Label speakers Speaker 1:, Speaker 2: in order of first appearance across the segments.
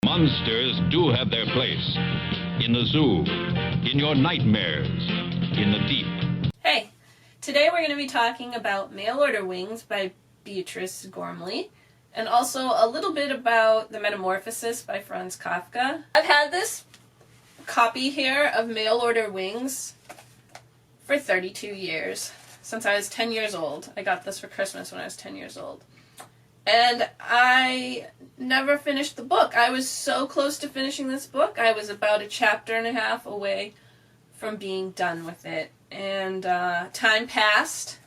Speaker 1: Monsters do have their place. In the zoo, in your nightmares, in the deep.
Speaker 2: Hey, today we're going to be talking about Mail Order Wings by Beatrice Gormley, and also a little bit about the Metamorphosis by Franz Kafka. I've had this copy here of Mail Order Wings for 32 years, since I was 10 years old. I got this for Christmas when I was 10 years old. And I never finished the book. I was so close to finishing this book. I was about a chapter and a half away from being done with it. And time passed,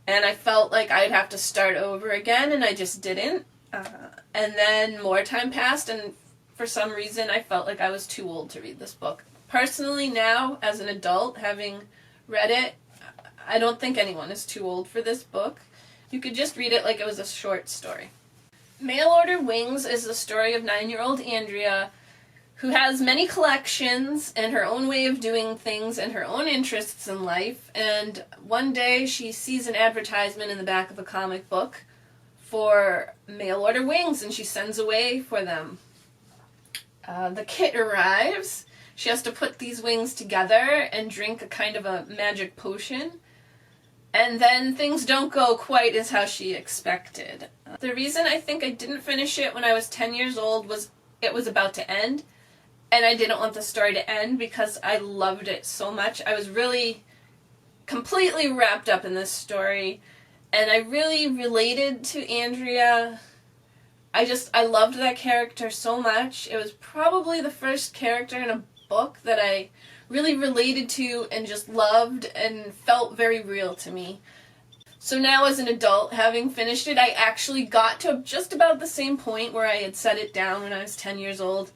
Speaker 2: and I felt like I'd have to start over again, and I just didn't. And then more time passed, and for some reason I felt like I was too old to read this book. Personally now, as an adult, having read it, I don't think anyone is too old for this book. You could just read it like it was a short story. Mail Order Wings is the story of 9-year-old Andrea, who has many collections and her own way of doing things and her own interests in life, and one day she sees an advertisement in the back of a comic book for mail order wings, and she sends away for them. The kit arrives. She has to put these wings together and drink a kind of a magic potion, and then things don't go quite as how she expected. The reason I think I didn't finish it when I was 10 years old was it was about to end, and I didn't want the story to end because I loved it so much. I was really completely wrapped up in this story, and I really related to Andrea. I loved that character so much. It was probably the first character in a book that I really related to and just loved and felt very real to me. So now as an adult, having finished it, I actually got to just about the same point where I had set it down when I was 10 years old.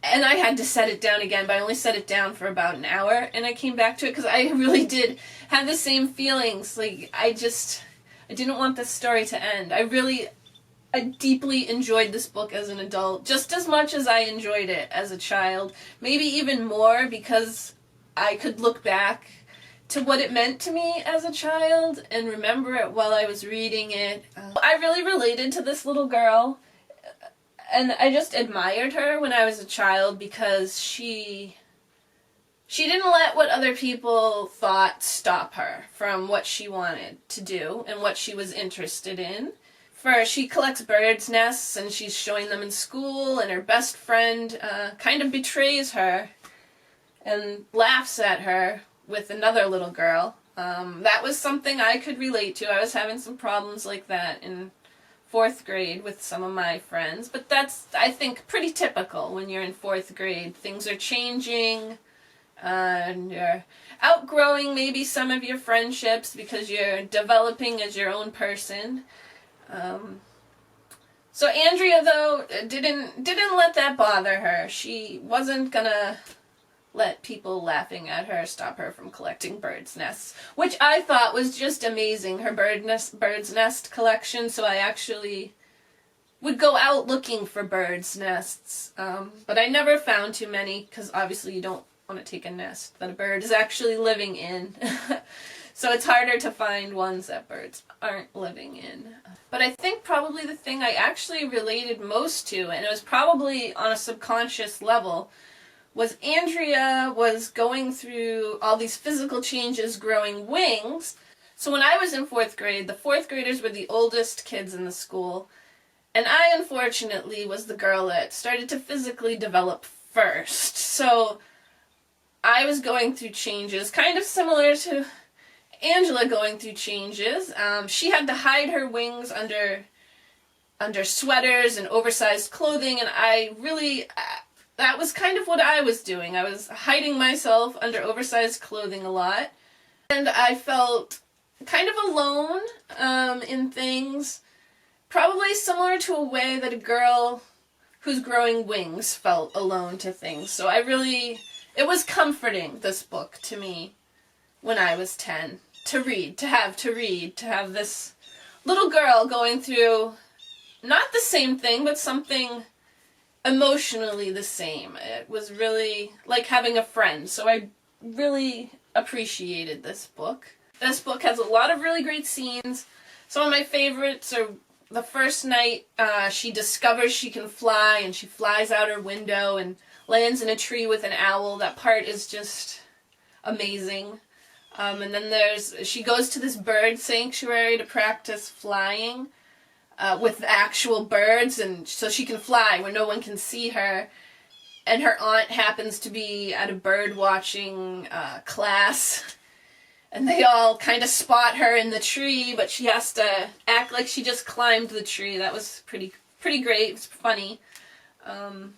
Speaker 2: And I had to set it down again, but I only set it down for about an hour, and I came back to it because I really did have the same feelings. Like, I didn't want this story to end. I deeply enjoyed this book as an adult, just as much as I enjoyed it as a child. Maybe even more, because I could look back to what it meant to me as a child and remember it while I was reading it. I really related to this little girl, and I just admired her when I was a child because she didn't let what other people thought stop her from what she wanted to do and what she was interested in. She collects birds' nests, and she's showing them in school, and her best friend kind of betrays her and laughs at her with another little girl. That was something I could relate to. I was having some problems like that in 4th grade with some of my friends, but that's, I think, pretty typical when you're in 4th grade. Things are changing, and you're outgrowing maybe some of your friendships because you're developing as your own person. So Andrea, though, didn't let that bother her. She wasn't gonna let people laughing at her stop her from collecting birds' nests, which I thought was just amazing, her bird's nest collection. So I actually would go out looking for birds' nests, but I never found too many, because obviously you don't want to take a nest that a bird is actually living in. So it's harder to find ones that birds aren't living in. But I think probably the thing I actually related most to, and it was probably on a subconscious level, was Andrea was going through all these physical changes, growing wings. So when I was in 4th grade, the 4th graders were the oldest kids in the school, and I unfortunately was the girl that started to physically develop first. So I was going through changes, kind of similar to Angela going through changes. She had to hide her wings under sweaters and oversized clothing, and that was kind of what I was doing. I was hiding myself under oversized clothing a lot, and I felt kind of alone in things, probably similar to a way that a girl who's growing wings felt alone to things. So it was comforting, this book, to me when I was 10. To have this little girl going through not the same thing, but something emotionally the same. It was really like having a friend, so I really appreciated this book. This book has a lot of really great scenes. Some of my favorites are the first night she discovers she can fly, and she flies out her window and lands in a tree with an owl. That part is just amazing. And then she goes to this bird sanctuary to practice flying with actual birds, and so she can fly where no one can see her. And her aunt happens to be at a bird watching class, and they all kind of spot her in the tree, but she has to act like she just climbed the tree. That was pretty great. It's funny. And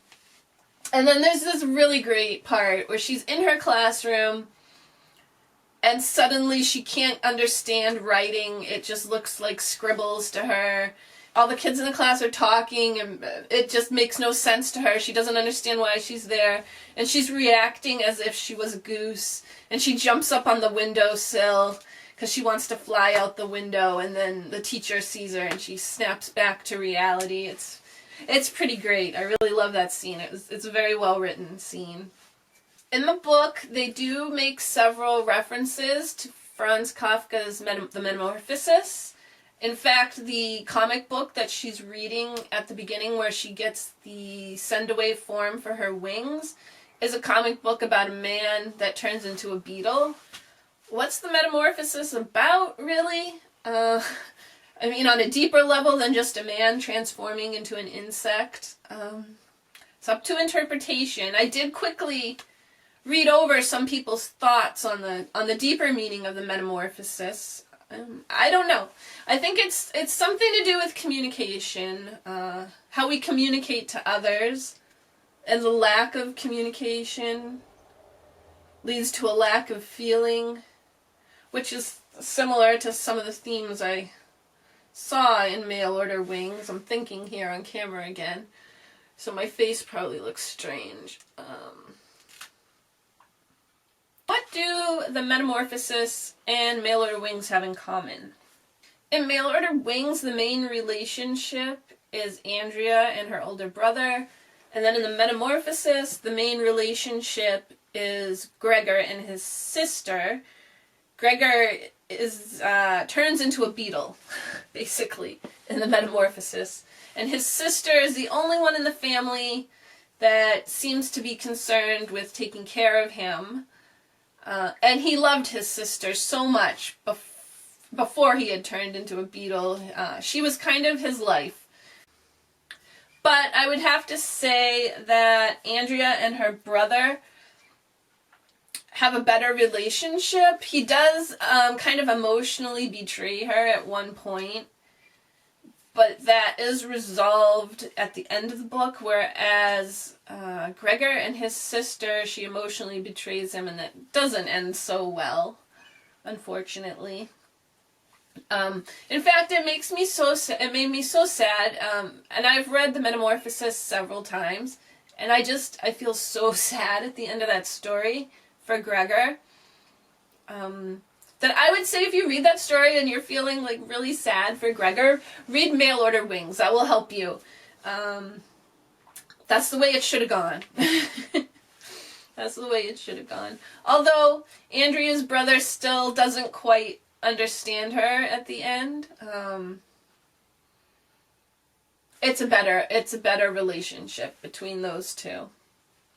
Speaker 2: then there's this really great part where she's in her classroom, and suddenly she can't understand writing. It just looks like scribbles to her. All the kids in the class are talking, and it just makes no sense to her. She doesn't understand why she's there, and she's reacting as if she was a goose, and she jumps up on the windowsill because she wants to fly out the window, and then the teacher sees her, and she snaps back to reality. It's pretty great. I really love that scene. It's a very well-written scene. In the book, they do make several references to Franz Kafka's The Metamorphosis. In fact, the comic book that she's reading at the beginning, where she gets the send-away form for her wings, is a comic book about a man that turns into a beetle. What's the Metamorphosis about, really? I mean, on a deeper level than just a man transforming into an insect. It's up to interpretation. I did quickly read over some people's thoughts on the deeper meaning of the Metamorphosis. I don't know. I think it's something to do with communication, how we communicate to others, and the lack of communication leads to a lack of feeling, which is similar to some of the themes I saw in Mail Order Wings. I'm thinking here on camera again, so my face probably looks strange. What do the Metamorphosis and Mail Order Wings have in common? In Mail Order Wings, the main relationship is Andrea and her older brother, and then in the Metamorphosis, the main relationship is Gregor and his sister. Gregor turns into a beetle, basically, in the Metamorphosis, and his sister is the only one in the family that seems to be concerned with taking care of him. And he loved his sister so much before he had turned into a beetle. She was kind of his life. But I would have to say that Andrea and her brother have a better relationship. He does kind of emotionally betray her at one point, but that is resolved at the end of the book, whereas Gregor and his sister, she emotionally betrays him, and that doesn't end so well, unfortunately. In fact, it made me so sad, and I've read The Metamorphosis several times, and I feel so sad at the end of that story for Gregor. That I would say, if you read that story and you're feeling like really sad for Gregor, read Mail Order Wings. That will help you. That's the way it should have gone. That's the way it should have gone. Although Andrea's brother still doesn't quite understand her at the end. It's a better relationship between those two.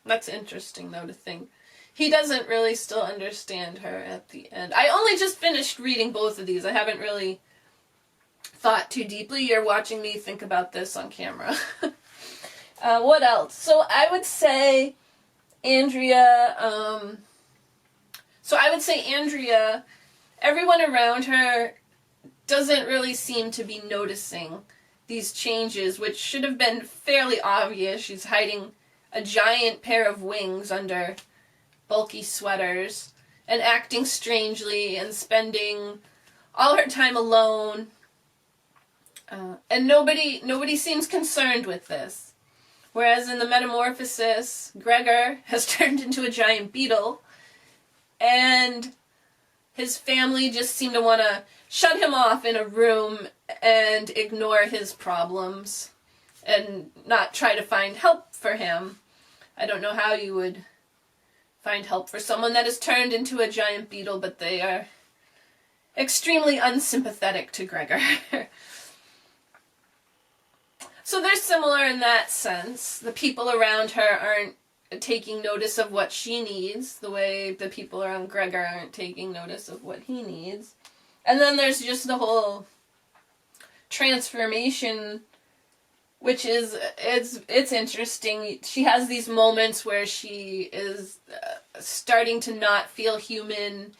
Speaker 2: That's interesting, though, to think. He doesn't really still understand her at the end. I only just finished reading both of these. I haven't really thought too deeply. You're watching me think about this on camera. What else? So I would say Andrea, everyone around her doesn't really seem to be noticing these changes, which should have been fairly obvious. She's hiding a giant pair of wings under bulky sweaters and acting strangely and spending all her time alone. And nobody seems concerned with this. Whereas in the Metamorphosis, Gregor has turned into a giant beetle, and his family just seem to want to shut him off in a room and ignore his problems and not try to find help for him. I don't know how you would find help for someone that is turned into a giant beetle, but they are extremely unsympathetic to Gregor. So they're similar in that sense. The people around her aren't taking notice of what she needs, the way the people around Gregor aren't taking notice of what he needs. And then there's just the whole transformation, which is, it's interesting. She has these moments where she is starting to not feel human,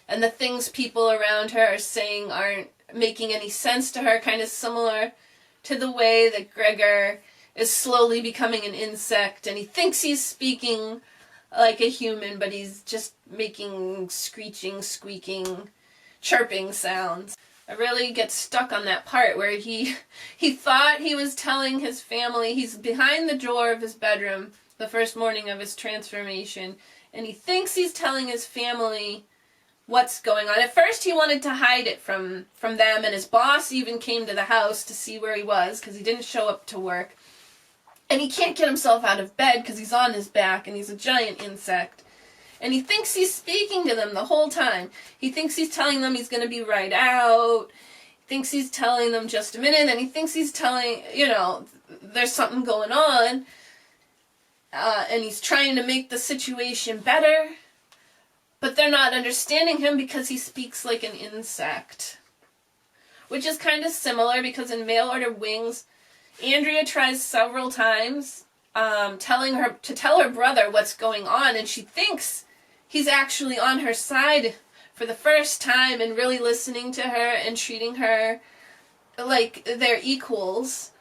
Speaker 2: and the things people around her are saying aren't making any sense to her, kind of similar to the way that Gregor is slowly becoming an insect, and he thinks he's speaking like a human, but he's just making screeching, squeaking, chirping sounds. I really get stuck on that part where he thought he was telling his family, he's behind the door of his bedroom the first morning of his transformation, and he thinks he's telling his family what's going on. At first he wanted to hide it from them, and his boss even came to the house to see where he was because he didn't show up to work. And he can't get himself out of bed because he's on his back and he's a giant insect. And he thinks he's speaking to them the whole time. He thinks he's telling them he's going to be right out. He thinks he's telling them just a minute. And he thinks he's telling, there's something going on. And he's trying to make the situation better. But they're not understanding him because he speaks like an insect. Which is kind of similar because in Mail Order Wings, Andrea tries several times telling her to tell her brother what's going on, and she thinks he's actually on her side for the first time and really listening to her and treating her like they're equals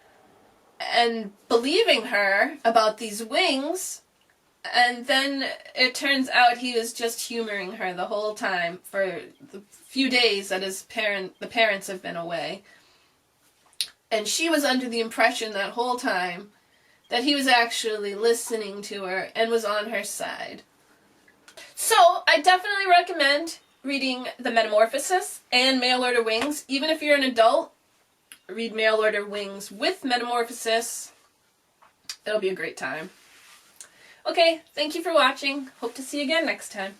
Speaker 2: and believing her about these wings. And then it turns out he was just humoring her the whole time for the few days that the parents have been away. And she was under the impression that whole time that he was actually listening to her and was on her side. So, I definitely recommend reading The Metamorphosis and Mail Order Wings. Even if you're an adult, read Mail Order Wings with Metamorphosis. It'll be a great time. Okay, thank you for watching. Hope to see you again next time.